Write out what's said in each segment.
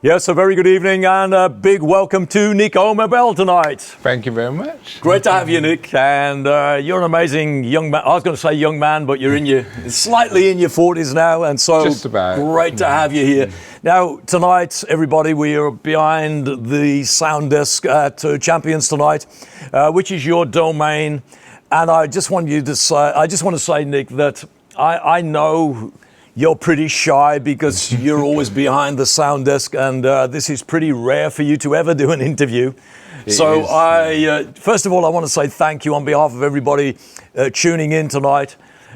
Yes, a very good evening and a big welcome to Nick Bell tonight. Thank you very much. Great to have you, Nick. And you're an amazing young man. I was going to say young man, but you're slightly in your 40s now, and so just about. Great to have you here. Now, tonight, everybody, we are behind the sound desk at Champions Tonight, which is your domain. And I just want to say, Nick, that I know you're pretty shy because you're always behind the sound desk, and this is pretty rare for you to ever do an interview. First of all, I want to say thank you on behalf of everybody tuning in tonight.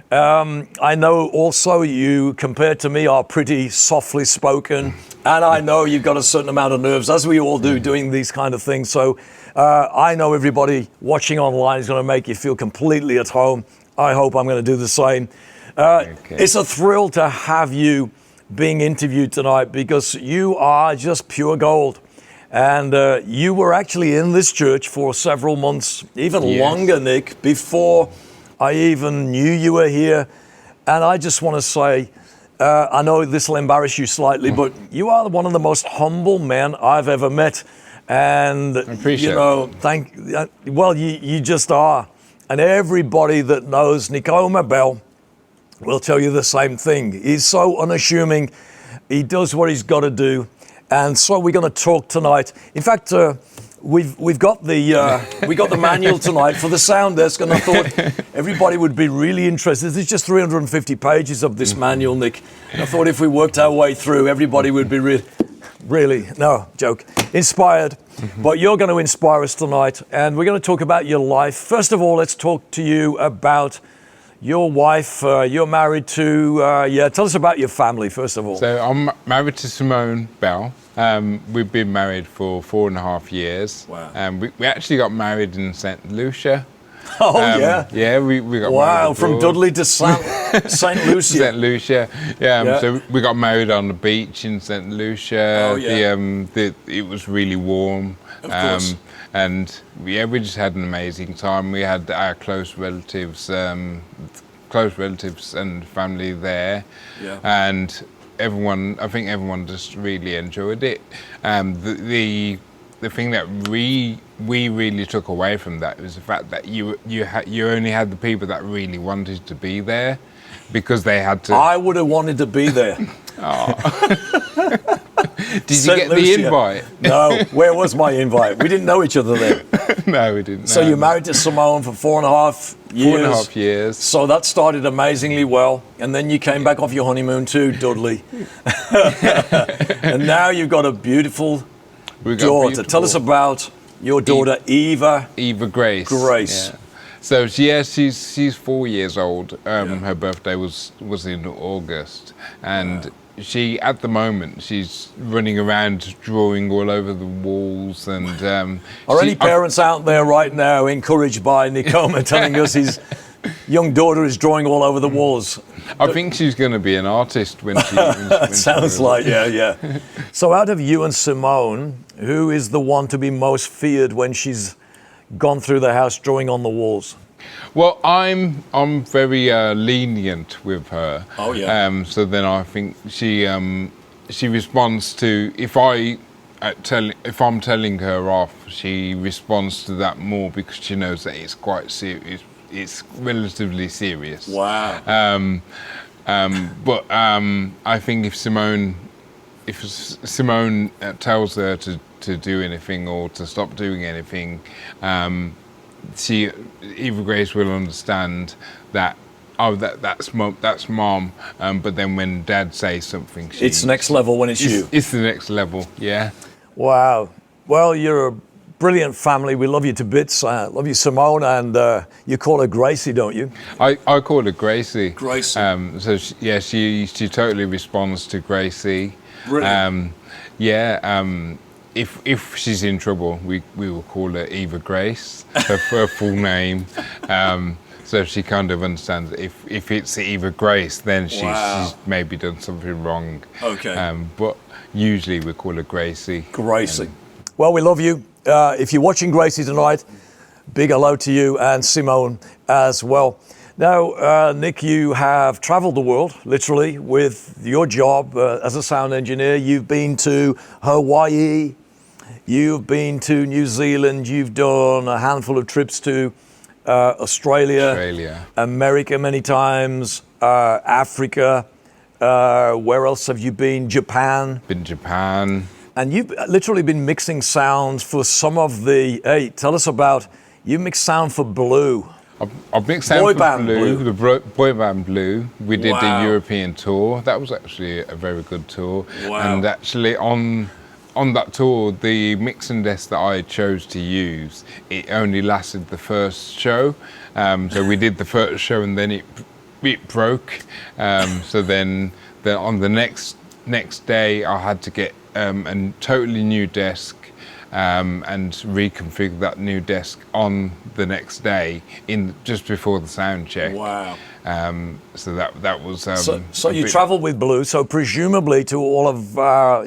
I know also you, compared to me, are pretty softly spoken, and I know you've got a certain amount of nerves, as we all do, doing these kind of things. So I know everybody watching online is going to make you feel completely at home. I hope I'm going to do the same. It's a thrill to have you being interviewed tonight because you are just pure gold. And you were actually in this church for several months, even longer, Nick, before I even knew you were here. And I just want to say, I know this will embarrass you slightly, but you are one of the most humble men I've ever met. And, I appreciate it. You just are. And everybody that knows Nick Bell will tell you the same thing. He's so unassuming. He does what he's got to do. And so we're going to talk tonight. In fact, we've got the manual tonight for the sound desk, and I thought everybody would be really interested. There's just 350 pages of this manual, Nick. And I thought if we worked our way through, everybody would be inspired. But you're going to inspire us tonight, and we're going to talk about your life. First of all, let's talk to you about your wife. You're married to, tell us about your family, first of all. So I'm married to Simone Bell. We've been married for 4.5 years. Wow. We actually got married in St. Lucia. Oh, yeah? Yeah, we got married. Wow, from Dudley to St. Lucia. St. Lucia, So we got married on the beach in St. Lucia. Oh, yeah. It was really warm. Of course. And we just had an amazing time. We had our close relatives and family there. Yeah. And I think everyone just really enjoyed it. The thing that we really took away from that was the fact that you only had the people that really wanted to be there, because they had to. I would have wanted to be there. Did you get the invite? No. Where was my invite? We didn't know each other then. No, we didn't. So you're married to Simone for 4.5 years. 4.5 years. So that started amazingly well, and then you came back off your honeymoon too, Dudley. And now you've got a beautiful daughter. Tell us about your daughter, Eva. Eva Grace. Yeah. So she's 4 years old. Her birthday was in August, and she, at the moment, she's running around drawing all over the walls. And are any parents out there right now encouraged by Nicoma telling us his young daughter is drawing all over the walls? I think she's going to be an artist when she. Sounds like, yeah. So, out of you and Simone, who is the one to be most feared when she's gone through the house drawing on the walls? Well, I'm very lenient with her. Oh yeah. So then I think she responds to if I'm telling her off, she responds to that more because she knows that it's quite serious. It's relatively serious. Wow. But I think if Simone tells her to do anything or to stop doing anything, Eva Grace will understand that. Oh, that's mom. But then when Dad says something, it's next level when it's you. It's the next level. Yeah. Wow. Well, you're a brilliant family. We love you to bits. Love you, Simone, and you call her Gracie, don't you? I call her Gracie. Gracie. So she totally responds to Gracie. Brilliant. If she's in trouble, we will call her Eva Grace, her full name. So she kind of understands if it's Eva Grace, then she's maybe done something wrong. Okay. But usually we call her Gracie. Gracie. Well, we love you. If you're watching Gracie tonight, big hello to you and Simone as well. Now, Nick, you have traveled the world, literally, with your job as a sound engineer. You've been to Hawaii, you've been to New Zealand, you've done a handful of trips to Australia, America many times, Africa. Where else have you been? Japan. Been Japan. And you've literally been mixing sounds for some of the, hey, tell us about, you mix sound for Blue. I've mixed sound for Blue, the boy band Blue. We did the European tour. That was actually a very good tour. Wow. And actually on that tour, the mixing desk that I chose to use, it only lasted the first show. So we did the first show and then it broke. So then on the next day, I had to get a totally new desk. And reconfigure that new desk on the next day, just before the sound check. Wow! So that was. So you travel with Blue. So presumably, to all of our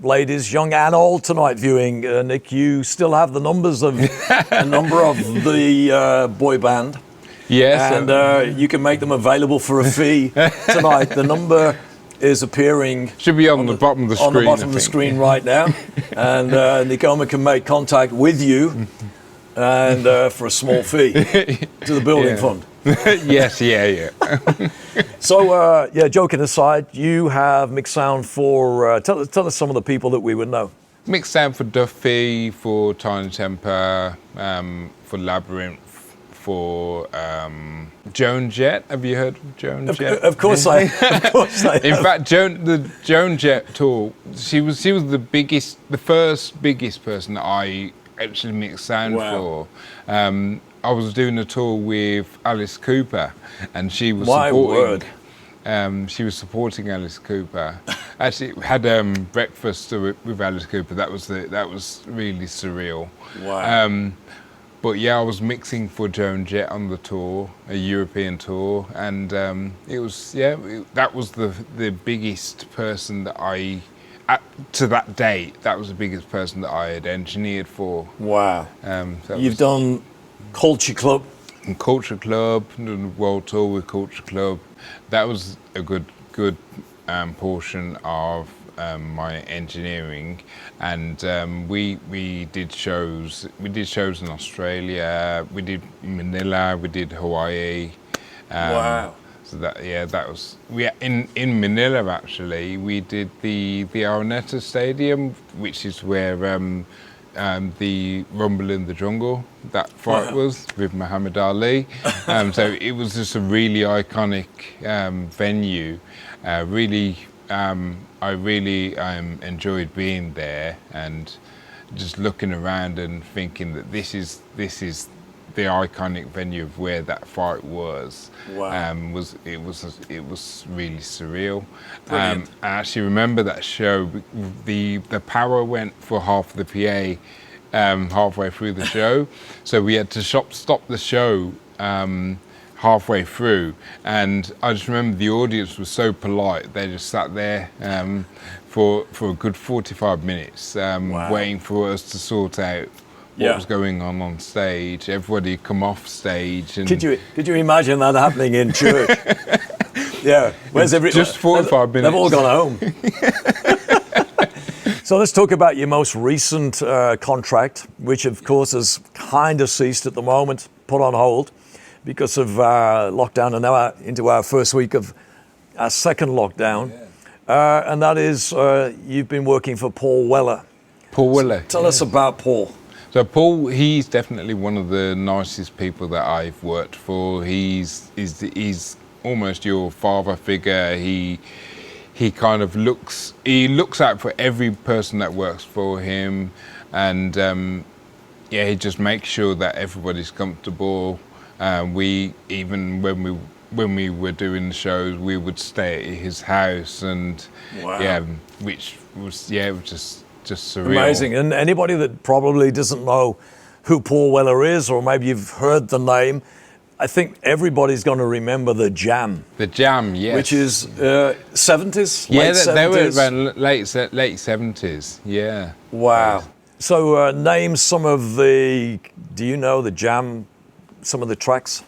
ladies, young and old tonight viewing, Nick, you still have the numbers of a number of the boy band. Yes, and you can make them available for a fee tonight. The number is appearing. Should be on the bottom of the screen. On the bottom of the screen right now, and Nikoma can make contact with you, and for a small fee to the building fund. Yes, yeah. So, joking aside, you have mixed sound for. Tell us some of the people that we would know. Mixed sound for Duffy, for Tiny Temper, for Labyrinth, for Joan Jett. Have you heard of Joan Jett? Of course I have. In fact, the Joan Jett tour, she was the first biggest person that I actually mixed sound for. I was doing a tour with Alice Cooper, and she was she was supporting Alice Cooper. Actually, had breakfast with Alice Cooper. That was really surreal. Wow. But yeah, I was mixing for Joan Jett on the tour, a European tour, and it was that was the biggest person that to that date, that was the biggest person that I had engineered for. Wow. You've done Culture Club. And Culture Club, done the world tour with Culture Club. That was a good portion of my engineering, and we did shows. We did shows in Australia. We did Manila. We did Hawaii. Wow. So that was in Manila actually. We did the Araneta Stadium, which is where the Rumble in the Jungle, that fight was with Muhammad Ali. So it was just a really iconic venue. I really enjoyed being there and just looking around and thinking that this is the iconic venue of where that fight was. Wow. It was really surreal. Brilliant. I actually remember that show. The power went for half the PA halfway through the show, so we had to stop the show halfway through, and I just remember the audience was so polite. They just sat there for a good 45 minutes waiting for us to sort out what was going on stage. Everybody come off stage. And could you imagine that happening in church? Yeah. Where's just 45 minutes. They've all gone home. So let's talk about your most recent contract, which of course has kind of ceased at the moment, put on hold because of lockdown, and now into our first week of our second lockdown. And that is, you've been working for Paul Weller. Paul Weller. Tell us about Paul. So Paul, he's definitely one of the nicest people that I've worked for. He's almost your father figure. He kind of looks out for every person that works for him, and he just makes sure that everybody's comfortable. We even when we were doing the shows, we would stay at his house, and which was it was just surreal. Amazing. And anybody that probably doesn't know who Paul Weller is, or maybe you've heard the name, I think everybody's going to remember the Jam. The Jam, yes. Which is 70s? Yeah, late they were 70s? around late 70s, yeah. Wow. So name some of the, do you know the Jam, some of the tracks?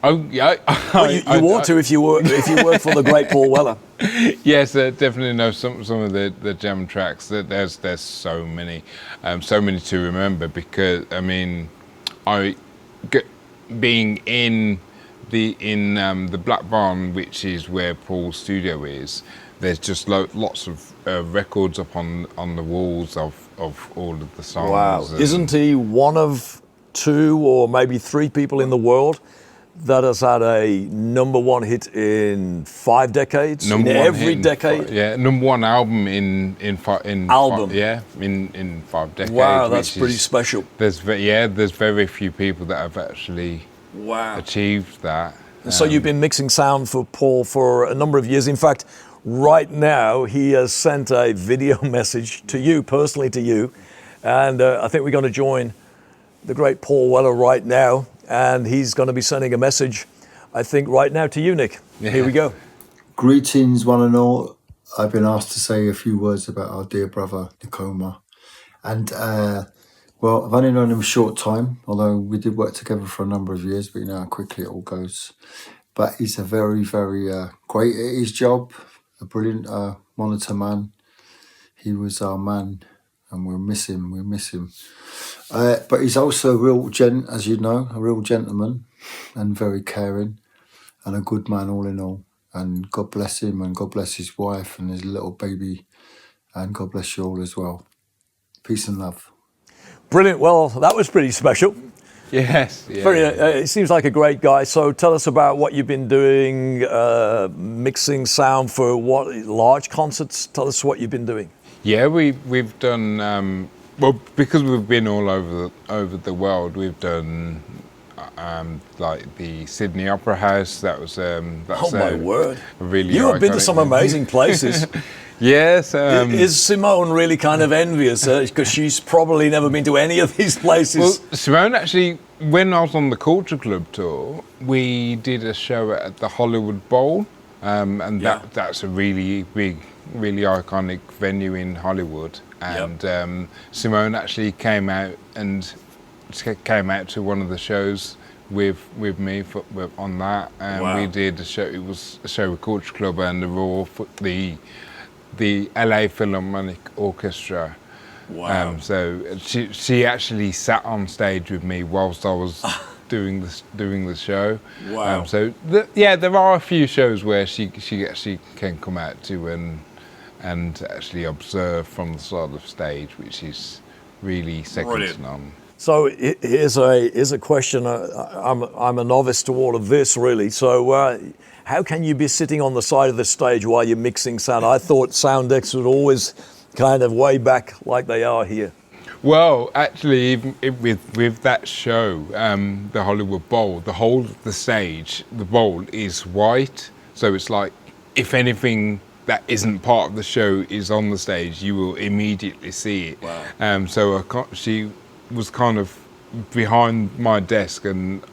Oh yeah, Well, you ought to if you work for the great Paul Weller. Yes, definitely know some of the jam tracks. There's so many to remember because I mean, I being in the Black Barn, which is where Paul's studio is. There's just lots of records up on the walls of all of the songs. Wow! Isn't he one of 2 or maybe 3 people in the world that has had a #1 hit in 5 decades? Number in one every hit decade? yeah, #1 album in Album? in 5 decades. Wow, that's which pretty is, special. there's very few people that have actually achieved that. So you've been mixing sound for Paul for a number of years. In fact, right now he has sent a video message to you, personally to you, and I think we're going to join the great Paul Weller right now, and he's going to be sending a message, I think, right now to you, Nick. Yeah. Here we go. Greetings, one and all. I've been asked to say a few words about our dear brother, Nicoma. And, well, I've only known him a short time, although we did work together for a number of years, but you know how quickly it all goes. But he's a very, very great at his job, a brilliant monitor man. He was our man, and we'll miss him. But he's also a real as you know, a real gentleman and very caring and a good man all in all. And God bless him, and God bless his wife and his little baby, and God bless you all as well. Peace and love. Brilliant. Well, that was pretty special. Yes. Yeah. Very. It seems like a great guy. So tell us about what you've been doing, mixing sound for what large concerts. Tell us what you've been doing. Yeah, we've done well because we've been all over the world. We've done like the Sydney Opera House. That's Oh my word! Really, you have been to some amazing places. Yes. Is Simone really kind of envious? Because she's probably never been to any of these places. Well, Simone actually, when I was on the Culture Club tour, we did a show at the Hollywood Bowl, and that's a really big, really iconic venue in Hollywood. And Simone actually came out to one of the shows with me on that, and we did a show. It was a show with Culture Club and the LA Philharmonic Orchestra. Wow! So she actually sat on stage with me whilst I was doing the show. Wow! There are a few shows where she actually can come out to and actually observe from the side of stage, which is really second to none. So here's a question. I'm a novice to all of this, really. So how can you be sitting on the side of the stage while you're mixing sound? I thought sound decks would always kind of way back like they are here. Well, actually, with that show, the Hollywood Bowl, the whole of the stage, the bowl is white. So it's like, if anything that isn't part of the show is on the stage, you will immediately see it. Wow. So she was kind of behind my desk and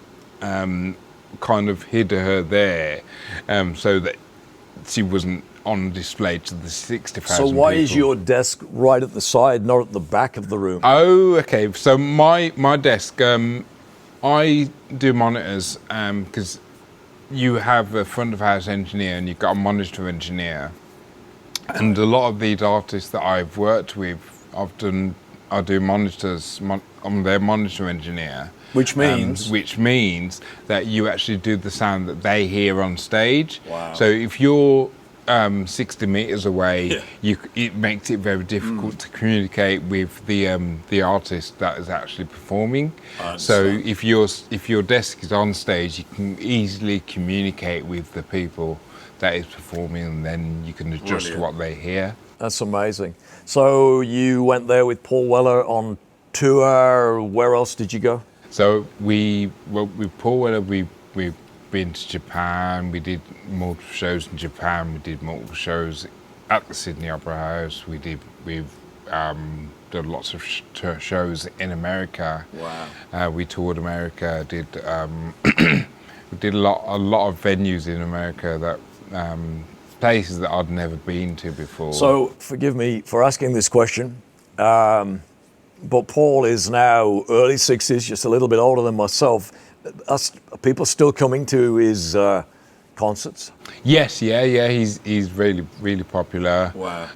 kind of hid her there, so that she wasn't on display to the 60,000 So why people. is your desk right at the side, not at the back of the room? Oh, okay. So my desk, I do monitors because you have a front of house engineer and you've got a monitor engineer, and a lot of these artists that I've worked with, I do monitors. I'm their monitor engineer. Which means? Which means that you actually do the sound that they hear on stage. Wow. So if you're 60 meters away, it makes it very difficult to communicate with the artist that is actually performing. So if your desk is on stage, you can easily communicate with the people that is performing, and then you can adjust what they hear. That's amazing. So you went there with Paul Weller on tour. Where else did you go? So with Paul Weller, we've been to Japan. We did multiple shows in Japan. We did multiple shows at the Sydney Opera House. We've done lots of shows in America. Wow. We toured America. We did a lot of venues in America that places that I'd never been to before. So forgive me for asking this question, but Paul is now early 60s, just a little bit older than myself. Are people still coming to his concerts? Yes, yeah. He's really popular. Wow.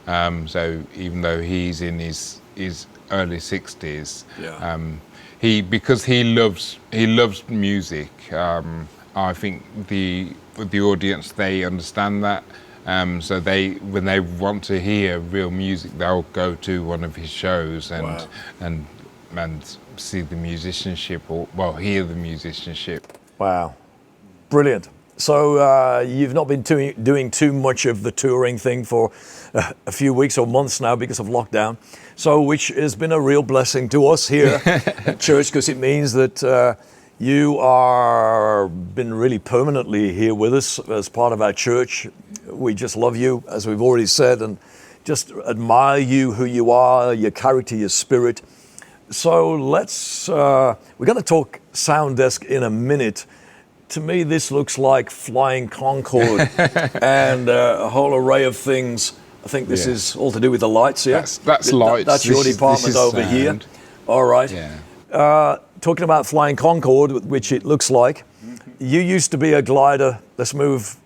So even though he's in his early 60s, Yeah. Because he loves music. I think the audience, they understand that. So when they want to hear real music, they'll go to one of his shows and Wow. and see the musicianship, or hear the musicianship. Wow. Brilliant. So you've not been doing too much of the touring thing for a few weeks or months now because of lockdown. So which has been a real blessing to us here at church, because it means that you are been really permanently here with us as part of our church. We just love you, as we've already said, and just admire you, who you are, your character, your spirit. So we're going to talk sound desk in a minute. To me, this looks like Flying Concorde and a whole array of things. I think this is all to do with the lights, yeah? That's lights. That's your department over sound. here. All right. Yeah. Talking about Flying Concorde, which it looks like, you used to be a glider. Let's move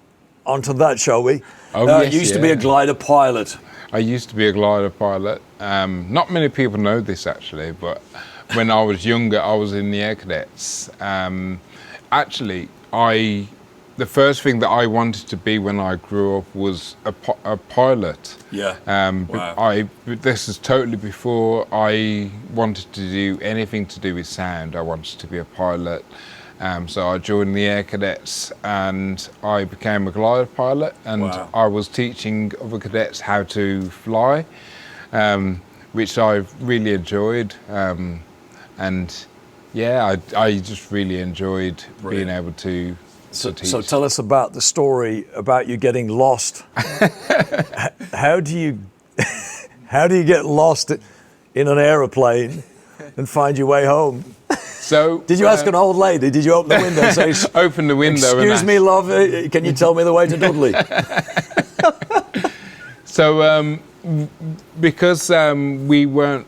on to that, shall we? Yes, you used to be a glider pilot. I used to be a glider pilot. Not many people know this, actually, but when I was younger, I was in the Air Cadets. Actually, the first thing that I wanted to be when I grew up was a pilot. Yeah. Wow. This is totally before I wanted to do anything to do with sound. I wanted to be a pilot. So I joined the Air Cadets and I became a glider pilot, and Wow. I was teaching other cadets how to fly, which I really enjoyed. I just really enjoyed being able to teach. So tell us about the story about you getting lost. How do you get lost in an aeroplane and find your way home? So did you ask an old lady? Did you open the window and say, open the window? Excuse me, love, can you tell me the way to Dudley? So because we weren't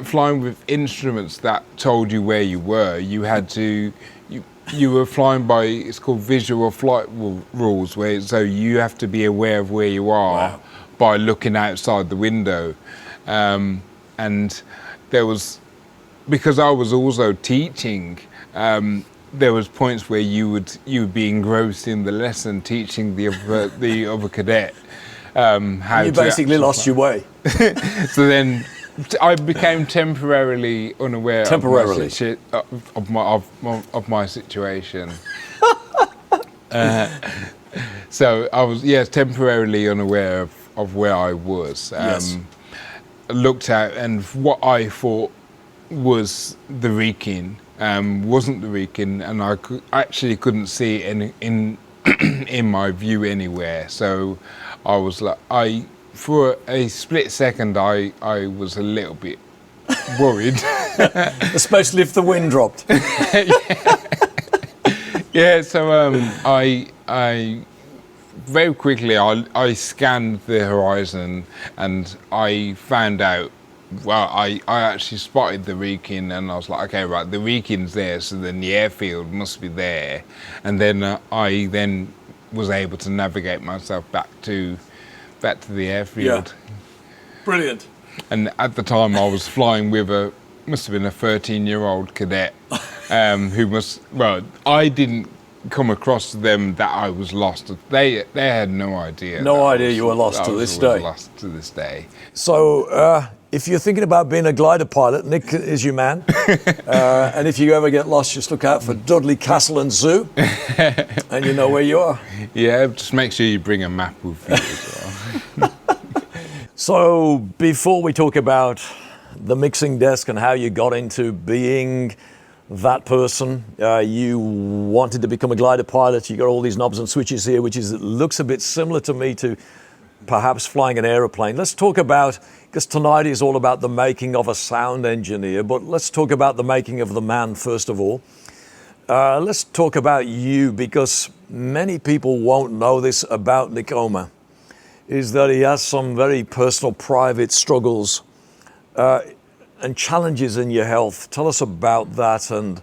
flying with instruments that told you where you were, you had to. You were flying by, it's called visual flight rules, so you have to be aware of where you are by looking outside the window. And there was, because I was also teaching, there was points where you would be engrossed in the lesson, teaching the other cadet how you to basically lost your way. So then I became temporarily unaware of my situation. So I was temporarily unaware of where I was. Looked out, and what I thought was the Wrekin wasn't the Wrekin, and I actually couldn't see it in my view anywhere. So I was like, for a split second, I was a little bit worried. Especially if the wind dropped. So I very quickly I scanned the horizon, and I found out, I actually spotted the Wrekin, and I was like, okay, right, the Wrekin's there, so then the airfield must be there. And then I then was able to navigate myself back to the airfield. Yeah. Brilliant. And at the time I was flying with must have been a 13-year-old cadet I didn't come across them that I was lost. They had no idea. No idea you were lost to this day. Lost to this day. So if you're thinking about being a glider pilot, Nick is your man. And if you ever get lost, just look out for Dudley Castle and Zoo, and you know where you are. Yeah, just make sure you bring a map with you as well. So before we talk about the mixing desk and how you got into being that person, you wanted to become a glider pilot. You got all these knobs and switches here, which looks a bit similar to me to perhaps flying an aeroplane. Let's talk about, because tonight is all about the making of a sound engineer, but let's talk about the making of the man first of all. Let's talk about you, because many people won't know this about Nicoma, is that he has some very personal, private struggles and challenges in your health. Tell us about that and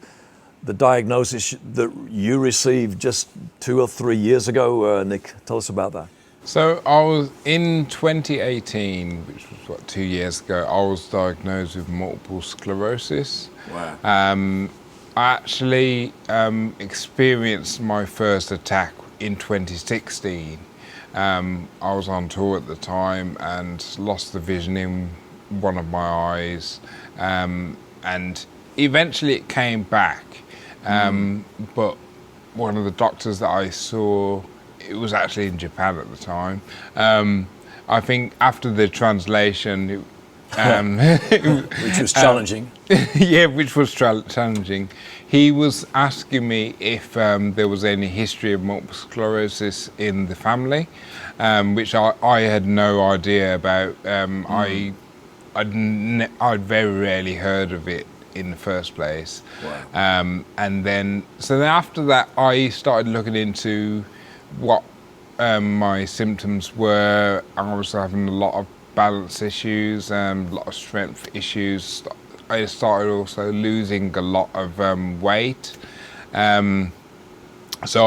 the diagnosis that you received just 2 or 3 years ago. Nick, tell us about that. So I was in 2018, which was 2 years ago. I was diagnosed with multiple sclerosis. Wow. I actually experienced my first attack in 2016. I was on tour at the time and lost the vision in one of my eyes, and eventually it came back. But one of the doctors that I saw, it was actually in Japan at the time. I think after the translation, Which was challenging. yeah, which was challenging. He was asking me if there was any history of multiple sclerosis in the family, which I had no idea about. I'd very rarely heard of it in the first place. Wow. And then after that, I started looking into what my symptoms were. I was having a lot of balance issues, a lot of strength issues. I started also losing a lot of weight. So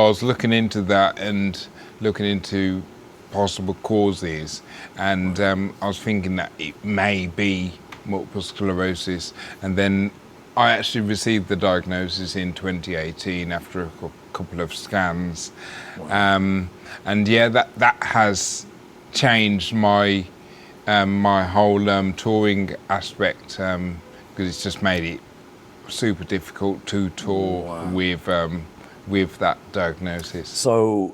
I was looking into that and looking into possible causes, and I was thinking that it may be multiple sclerosis. And then I actually received the diagnosis in 2018 after a couple of scans. Wow. And yeah, that has changed my my whole touring aspect, because it's just made it super difficult to tour. Wow. With that diagnosis. So,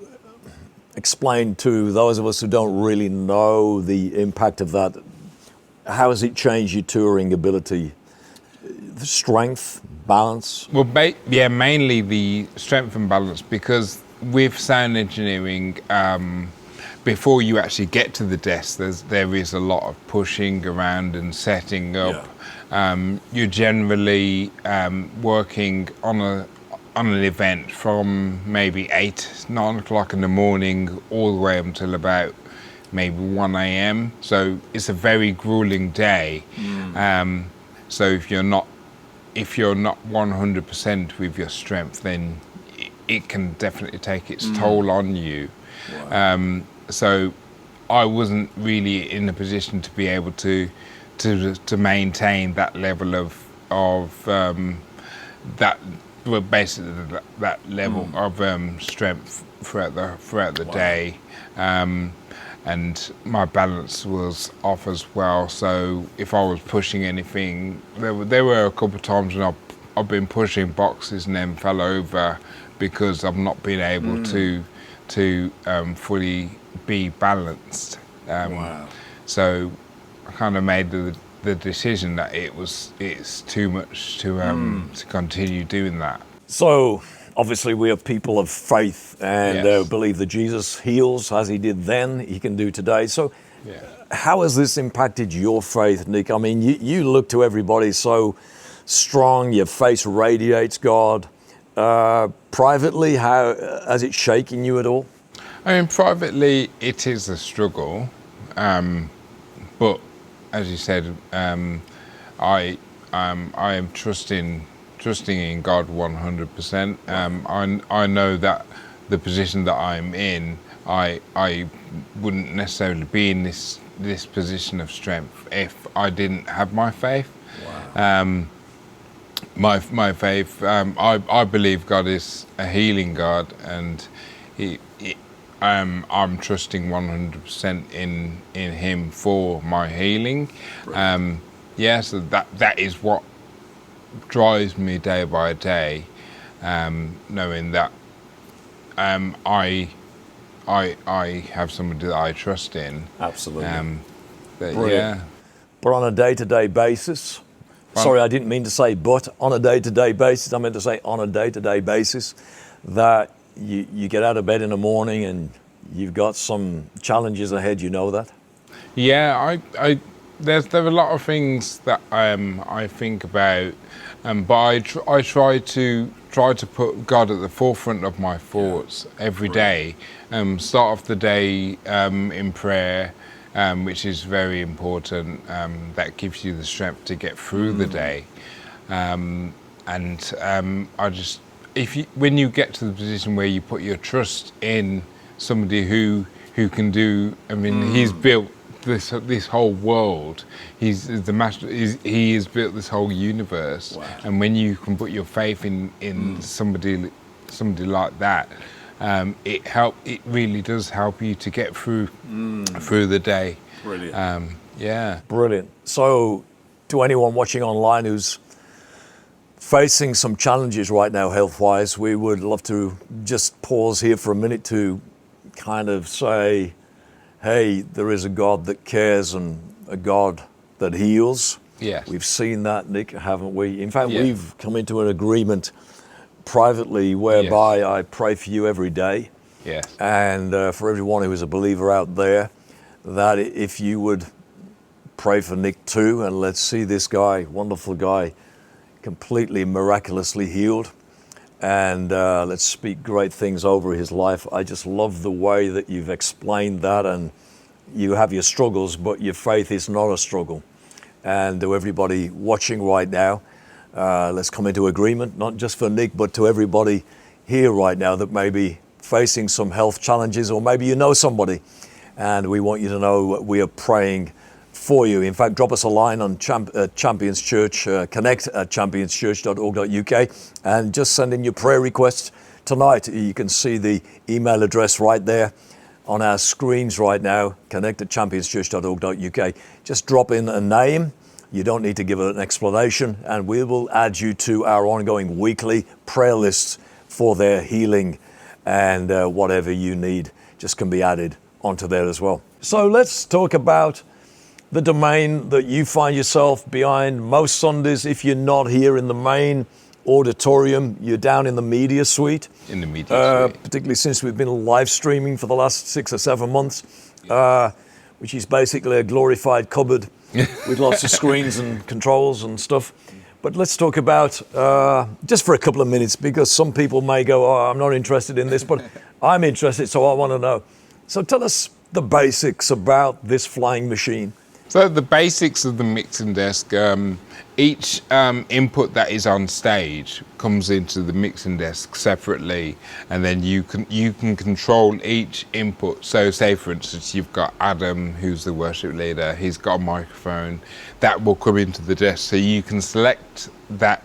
explain to those of us who don't really know the impact of that. How has it changed your touring ability? The strength, balance? Well, mainly the strength and balance, because with sound engineering, before you actually get to the desk, there is a lot of pushing around and setting up. Yeah. You're generally working on an event from maybe 8, 9 o'clock in the morning all the way until about maybe 1 a.m. So it's a very grueling day. So if you're not 100% with your strength, then it can definitely take its toll on you. Wow. So I wasn't really in a position to be able to maintain that level of that. Well, basically that level of strength throughout the day, and my balance was off as well. So if I was pushing anything, there were a couple of times when I've been pushing boxes and then fell over because I've not been able to fully be balanced. Wow. So I kind of made the decision that it's too much to continue doing that. So, obviously, we are people of faith and Yes. believe that Jesus heals as he did then, he can do today. So, Yeah. how has this impacted your faith, Nick? I mean, you look to everybody so strong, your face radiates God. Privately, how has it shaken you at all? I mean, privately, it is a struggle, but as you said, I am trusting in God 100%. I know that the position that I'm in, I wouldn't necessarily be in this position of strength if I didn't have my faith. Wow. My faith, I believe God is a healing God, and I'm trusting 100% in Him for my healing. So that is what drives me day by day, knowing that I have somebody that I trust in. Absolutely. But yeah. But on a day-to-day basis, sorry, I didn't mean to say but, on a day-to-day basis, I meant to say on a day-to-day basis, that you get out of bed in the morning and you've got some challenges ahead, you know that? Yeah, there are a lot of things that I think about, but I try to put God at the forefront of my thoughts every day. Start off the day in prayer, which is very important. That gives you the strength to get through the day. and when you get to the position where you put your trust in somebody who can do, I mean, he's built this whole world. He's the master. He has built this whole universe. Wow. And when you can put your faith in somebody like that, it really does help you to get through the day. Brilliant. Yeah. Brilliant. So, to anyone watching online who's facing some challenges right now health-wise, we would love to just pause here for a minute to kind of say, hey, there is a God that cares and a God that heals. Yes. We've seen that, Nick, haven't we? In fact, Yeah. we've come into an agreement privately whereby I pray for you every day. Yes. And for everyone who is a believer out there, that if you would pray for Nick too, and let's see this guy, wonderful guy, completely miraculously healed. And let's speak great things over his life. I just love the way that you've explained that, and you have your struggles, but your faith is not a struggle. And to everybody watching right now, let's come into agreement, not just for Nick, but to everybody here right now that may be facing some health challenges, or maybe you know somebody, and we want you to know we are praying for you. In fact, drop us a line on Champions Church, connect at championschurch.org.uk, and just send in your prayer requests tonight. You can see the email address right there on our screens right now, connect at championschurch.org.uk. Just drop in a name. You don't need to give an explanation, and we will add you to our ongoing weekly prayer lists for their healing, and whatever you need just can be added onto there as well. So let's talk about the domain that you find yourself behind most Sundays. If you're not here in the main auditorium, you're down in the media suite. In the media suite. Particularly since we've been live streaming for the last 6 or 7 months, which is basically a glorified cupboard with lots of screens and controls and stuff. But let's talk about, just for a couple of minutes, because some people may go, oh, I'm not interested in this, but I'm interested, so I want to know. So tell us the basics about this flying machine. So the basics of the mixing desk, each input that is on stage comes into the mixing desk separately, and then you can control each input. So say for instance you've got Adam, who's the worship leader, he's got a microphone that will come into the desk, so you can select that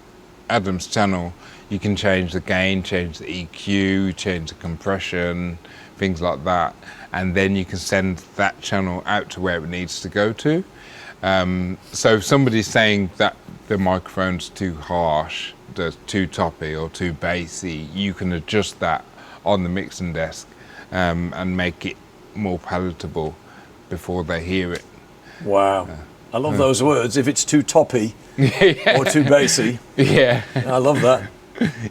Adam's channel. You can change the gain, change the EQ, change the compression, things like that, and then you can send that channel out to where it needs to go to. So if somebody's saying that the microphone's too harsh, too toppy or too bassy, you can adjust that on the mixing desk and make it more palatable before they hear it. Wow. I love those words. If it's too toppy or too bassy. Yeah. I love that.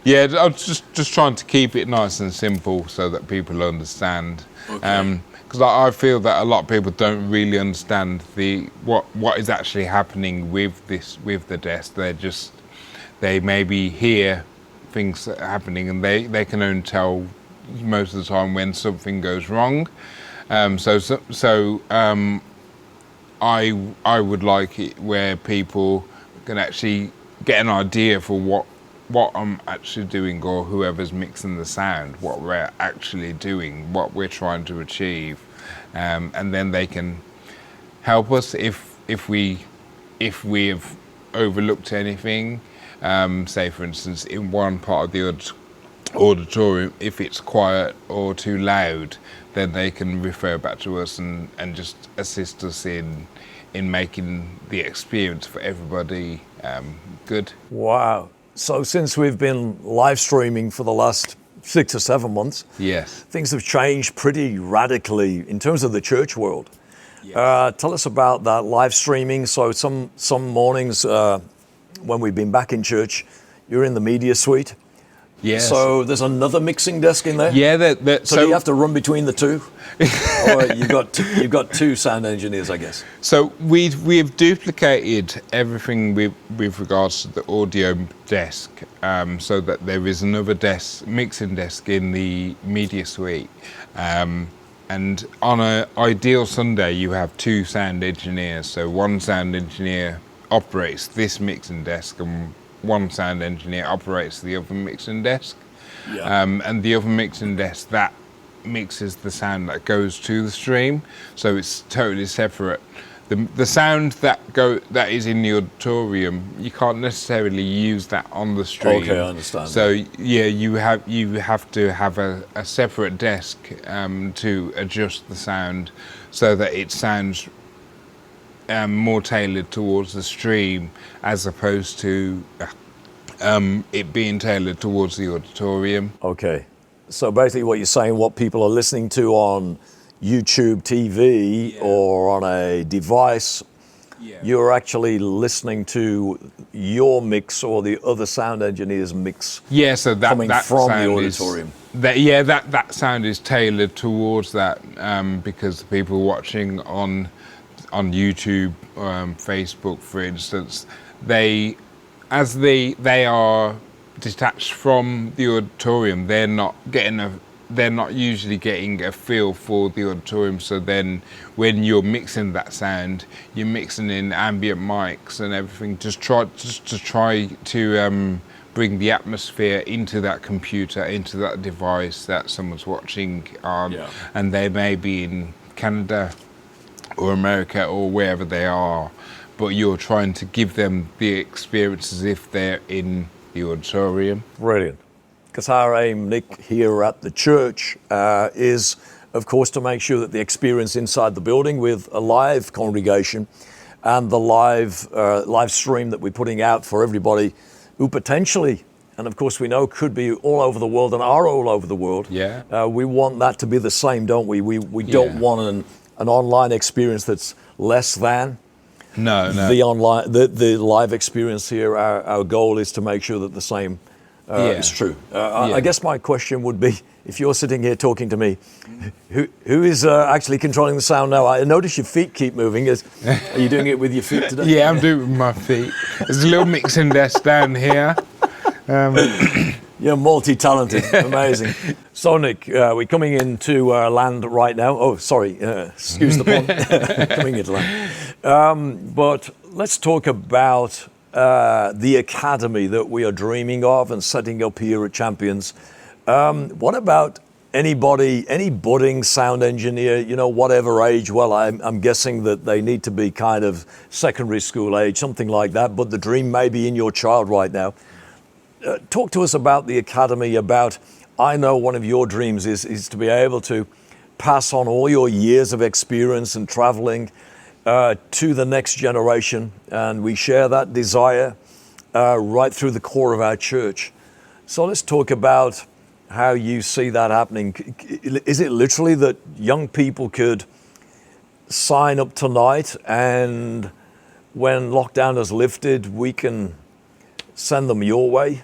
Yeah, I'm just trying to keep it nice and simple so that people understand. Okay. Because I feel that a lot of people don't really understand what is actually happening with the desk. They maybe hear things that are happening, and they can only tell most of the time when something goes wrong. I would like it where people can actually get an idea for what I'm actually doing, or whoever's mixing the sound, what we're actually doing, what we're trying to achieve, and then they can help us if we have overlooked anything. Say for instance in one part of the auditorium, if it's quiet or too loud, then they can refer back to us and just assist us in making the experience for everybody good. Wow. So since we've been live streaming for the last 6 or 7 months, Yes. things have changed pretty radically in terms of the church world. Yes. Tell us about that live streaming. So some mornings when we've been back in church, you're in the media suite. Yes. So there's another mixing desk in there? Yeah. So do you have to run between the two? Or you've got two sound engineers, I guess. So we've duplicated everything with regards to the audio desk, so that there is another mixing desk in the media suite. And on an ideal Sunday, you have two sound engineers. So one sound engineer operates this mixing desk, and one sound engineer operates the other mixing desk. Yeah. And the other mixing desk, that mixes the sound that goes to the stream, so it's totally separate. The sound that is in the auditorium, you can't necessarily use that on the stream. Okay, I understand. So yeah, you have to have a separate desk to adjust the sound so that it sounds more tailored towards the stream, as opposed to it being tailored towards the auditorium. Okay. So basically what you're saying, what people are listening to on YouTube TV or on a device, you're actually listening to your mix or the other sound engineer's mix. Yeah, so that coming that from sound the auditorium. That sound is tailored towards that, because the people watching on YouTube, Facebook, for instance, they are detached from the auditorium. They're not usually getting a feel for the auditorium. So then, when you're mixing that sound, you're mixing in ambient mics and everything, just to try to bring the atmosphere into that computer, into that device that someone's watching on, and they may be in Canada or America or wherever they are, but you're trying to give them the experience as if they're in the auditorium. Brilliant. Because our aim, Nick, here at the church is, of course, to make sure that the experience inside the building with a live congregation and the live stream that we're putting out for everybody who potentially, and of course we know could be all over the world and are all over the world. Yeah. We want that to be the same, don't we? We don't want an online experience that's less than. No. The live experience here. Our goal is to make sure that the same is true. I guess my question would be, if you're sitting here talking to me, who is actually controlling the sound now? I notice your feet keep moving. Are you doing it with your feet today? Yeah, I'm doing it with my feet. There's a little mixing desk down here. You're multi-talented, amazing. So Nick, we're coming into land right now. Oh, sorry, excuse the pun. Coming into land. But let's talk about the academy that we are dreaming of and setting up here at Champions. What about any budding sound engineer, whatever age? Well, I'm guessing that they need to be kind of secondary school age, something like that, but the dream may be in your child right now. Talk to us about the academy, I know one of your dreams is to be able to pass on all your years of experience and traveling to the next generation, and we share that desire right through the core of our church. So let's talk about how you see that happening. Is it literally that young people could sign up tonight, and when lockdown is lifted, we can send them your way?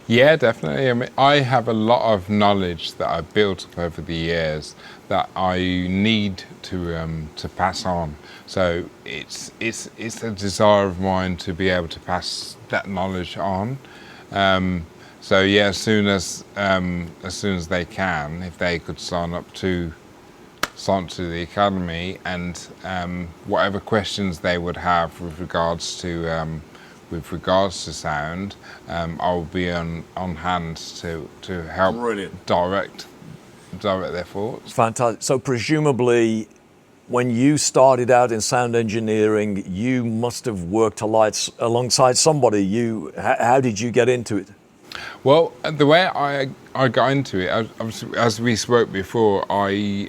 Yeah, definitely. I mean, I have a lot of knowledge that I've built up over the years that I need to pass on. So it's a desire of mine to be able to pass that knowledge on. So yeah, as soon as they can, if they could sign to the academy, and whatever questions they would have with regards to sound, I'll be on hand to help direct their thoughts. Fantastic. So presumably, when you started out in sound engineering, you must have worked alongside somebody. How did you get into it? Well, the way I got into it, as we spoke before, I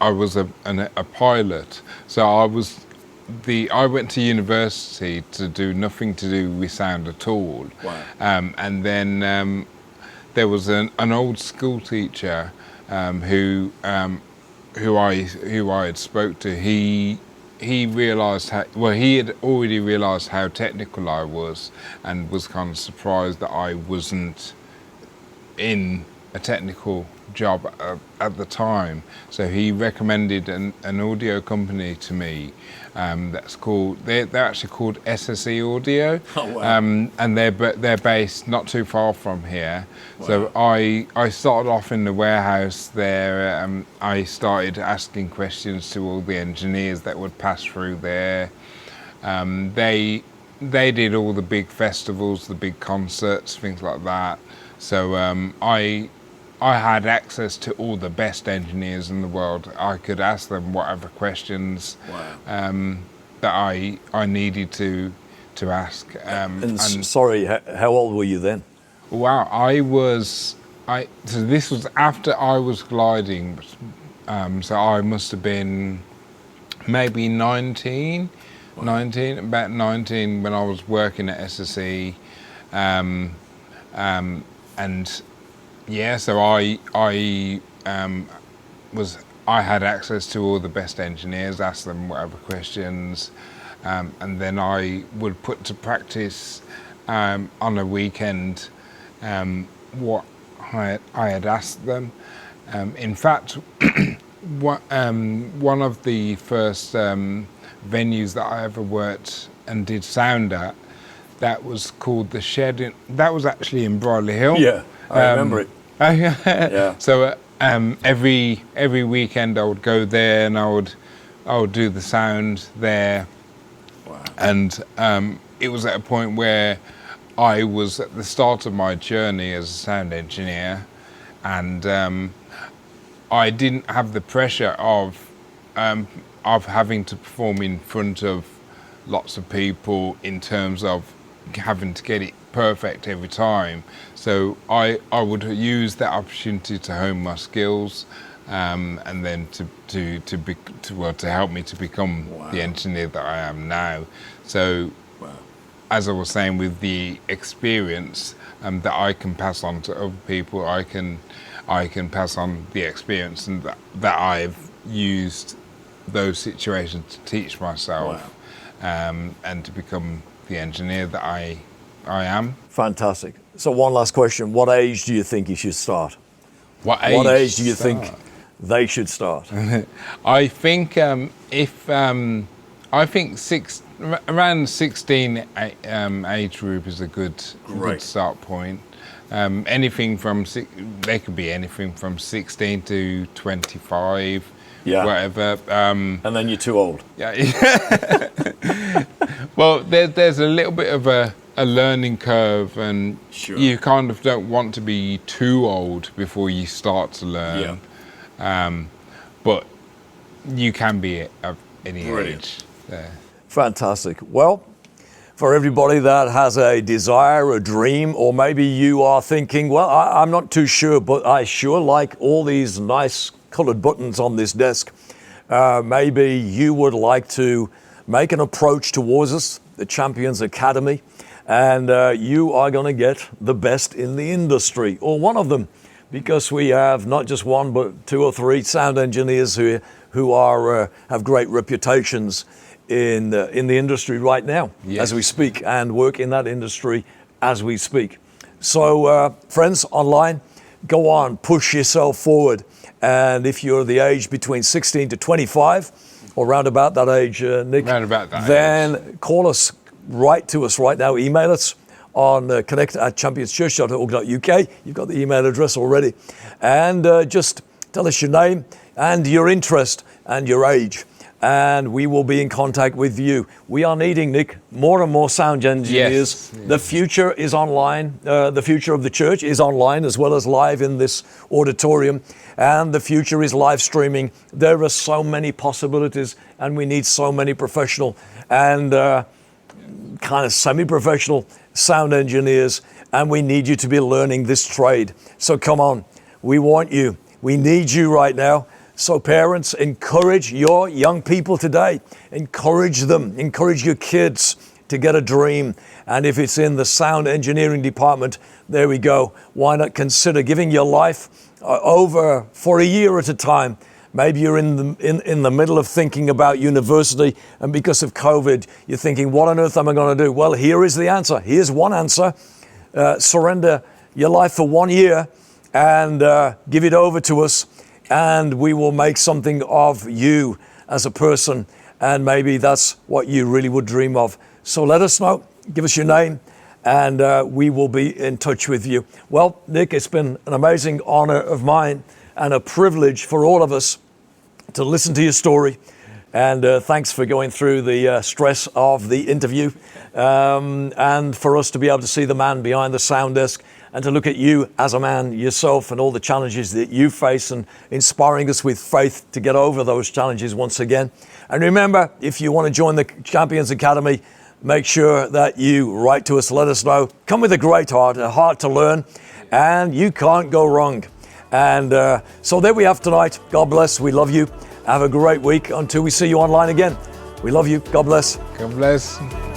was a pilot. So I went to university to do nothing to do with sound at all. Wow. And then there was an old school teacher who I had spoke to. He realised he had already realised how technical I was, and was kind of surprised that I wasn't in a technical job at the time. So he recommended an audio company to me that's they're actually called SSE Audio. Oh, wow. And they're based not too far from here. Wow. So I started off in the warehouse there. I started asking questions to all the engineers that would pass through there. They they did all the big festivals, the big concerts, things like that. So I had access to all the best engineers in the world. I could ask them whatever questions that I needed to ask. Sorry, how old were you then? Wow, so this was after I was gliding. So I must have been maybe 19, about 19 when I was working at SSE. And yeah, so I had access to all the best engineers, asked them whatever questions, and then I would put to practice on a weekend what I had asked them. In fact, one of the first venues that I ever worked and did sound at, that was called the Shed. That was actually in Bridley Hill. Yeah, I remember it. Yeah. So every weekend I would go there and I would do the sound there. Wow. And it was at a point where I was at the start of my journey as a sound engineer, and I didn't have the pressure of having to perform in front of lots of people in terms of having to get it perfect every time. So I would use that opportunity to hone my skills, and then to help me to become the engineer that I am now. So as I was saying, with the experience that I can pass on to other people, I can pass on the experience and that I've used those situations to teach myself, and to become the engineer that I am. Fantastic. So one last question. What age do you think you should start? What age do you think they should start? I think around 16 age group is a good start point. Anything from they could be anything from 16 to 25, whatever. And then you're too old. Yeah. Well, there's a little bit of a learning curve, and you kind of don't want to be too old before you start to learn. But you can be at any age there. Fantastic. Well, for everybody that has a desire, a dream, or maybe you are thinking, well, I'm not too sure, but I sure like all these nice colored buttons on this desk. Maybe you would like to make an approach towards us, the Champions Academy, and you are going to get the best in the industry, or one of them, because we have not just one, but 2 or 3 sound engineers who are have great reputations in the industry right now, as we speak, and work in that industry as we speak. So, friends online, go on, push yourself forward. And if you're the age between 16 to 25, or round about that age, Nick, then call us, write to us right now, email us on connect@championschurch.org.uk. You've got the email address already. And just tell us your name and your interest and your age, and we will be in contact with you. We are needing, Nick, more and more sound engineers. The future is online. The future of the church is online as well as live in this auditorium. And the future is live streaming. There are so many possibilities, and we need so many professional and kind of semi-professional sound engineers, and we need you to be learning this trade. So come on, we want you. We need you right now. So parents, encourage your young people today. Encourage them. Encourage your kids to get a dream. And if it's in the sound engineering department, there we go. Why not consider giving your life over for a year at a time? Maybe you're in the middle of thinking about university, and because of COVID, you're thinking, what on earth am I going to do? Well, here is the answer. Here's one answer. Surrender your life for 1 year and give it over to us, and we will make something of you as a person, and maybe that's what you really would dream of. So let us know. Give us your name, and we will be in touch with you. Well, Nick, it's been an amazing honor of mine and a privilege for all of us to listen to your story And thanks for going through the stress of the interview, and for us to be able to see the man behind the sound desk and to look at you as a man yourself and all the challenges that you face, and inspiring us with faith to get over those challenges once again. And remember, if you want to join the Champions Academy, make sure that you write to us, let us know. Come with a great heart, a heart to learn, and you can't go wrong. And so there we have tonight. God bless. We love you. Have a great week until we see you online again. We love you. God bless. God bless.